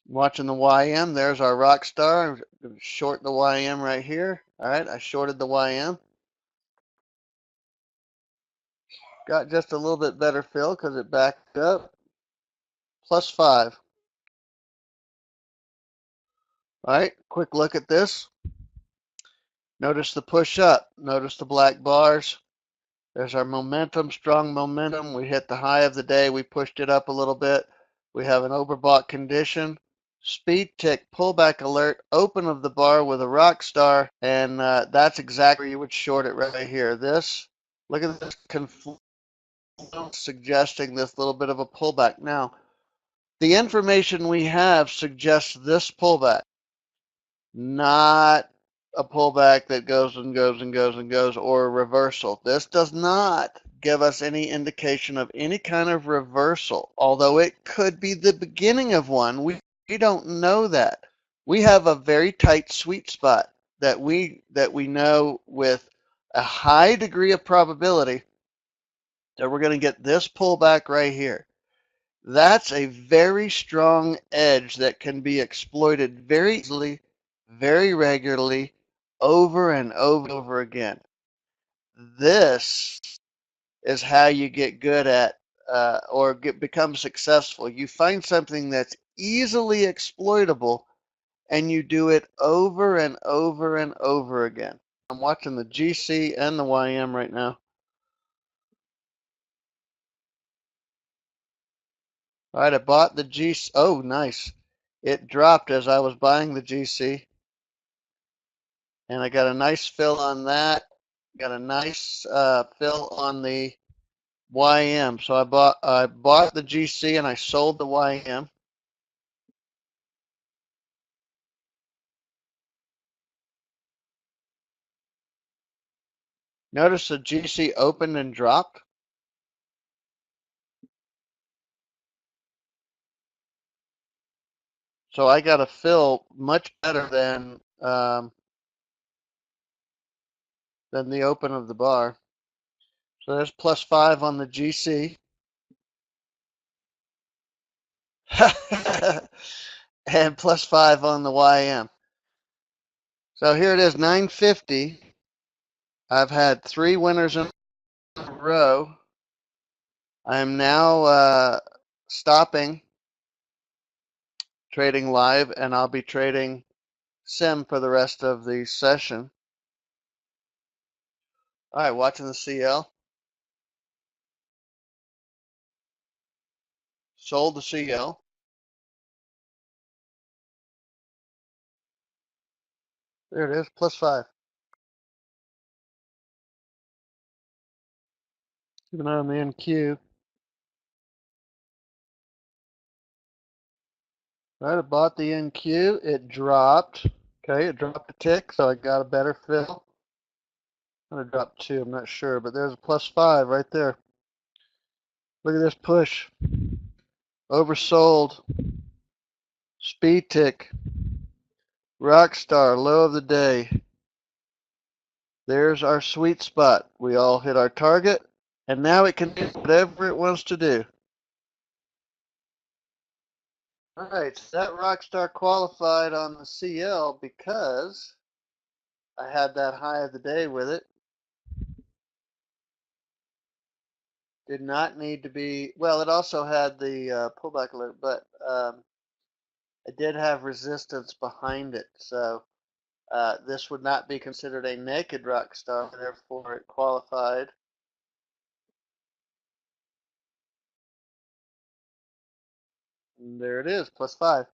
Watching the YM, there's our rock star. I'm going to short the YM right here. All right, I shorted the YM. Got just a little bit better fill because it backed up. +5. All right, quick look at this. Notice the push up. Notice the black bars. There's our momentum, strong momentum. We hit the high of the day. We pushed it up a little bit. We have an overbought condition. Speed tick, pullback alert, open of the bar with a rock star, and that's exactly where you would short it right here. This, look at this confluence suggesting this little bit of a pullback. Now, the information we have suggests this pullback, not a pullback that goes and goes and goes and goes, or a reversal. This does not give us any indication of any kind of reversal, although it could be the beginning of one. We don't know that. We have a very tight sweet spot that we know with a high degree of probability that we're going to get this pullback right here. That's a very strong edge that can be exploited very easily, very regularly, over and over again. This is how you get good at become successful. You find something that's easily exploitable and you do it over and over and over again. I'm watching the GC and the YM right now. All right, I bought the GC. Oh, nice. It dropped as I was buying the GC. And I got a nice fill on that. Got a nice fill on the YM. So I bought the GC and I sold the YM. Notice the GC opened and dropped. So I got a fill much better than the open of the bar. So there's +5 on the GC. And +5 on the YM. So here it is, 950. I've had 3 winners in a row. I am now stopping trading live, and I'll be trading sim for the rest of the session. All right, watching the CL. Sold the CL. There it is, +5. Keep an eye on the NQ. All right, I bought the NQ. It dropped. Okay, it dropped a tick, so I got a better fill. I'm gonna drop 2, I'm not sure, but there's a +5 right there. Look at this push. Oversold. Speed tick. Rockstar, low of the day. There's our sweet spot. We all hit our target, and now it can do whatever it wants to do. All right, so that Rockstar qualified on the CL because I had that high of the day with it. Did not need to be, well, it also had the pullback alert, but it did have resistance behind it. So this would not be considered a naked Rockstar, therefore it qualified. And there it is, +5.